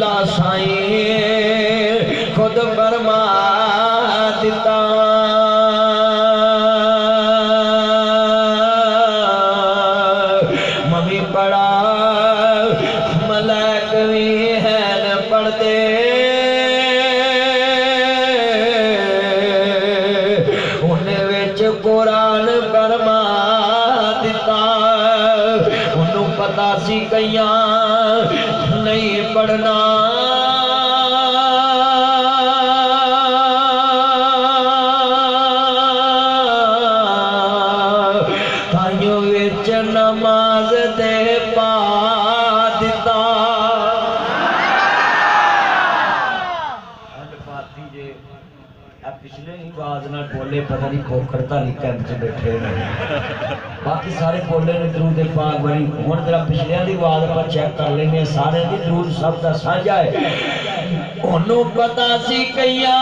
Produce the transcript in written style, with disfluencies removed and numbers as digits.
अल्लाह साईं खुद फरमा दिता। मम्मी पढ़ा मलैक भी है न पढ़ते उन्हें विच कुरान फरमा दिता। उन्हों पता सी कईयां नहीं पढ़ना ताइयों विच नमाज दे पा दिता। पिछले ही बाज ना बोले पता नहीं पोखरता नहीं कैंप च बैठे बाकी सारे बोले ने दरूद पाक बनी। हुण जरा पिछलियां दी आवाज पर चेक कर लेने सारे दी दरूद सब दा साझा है। ओनू पता सी कईयां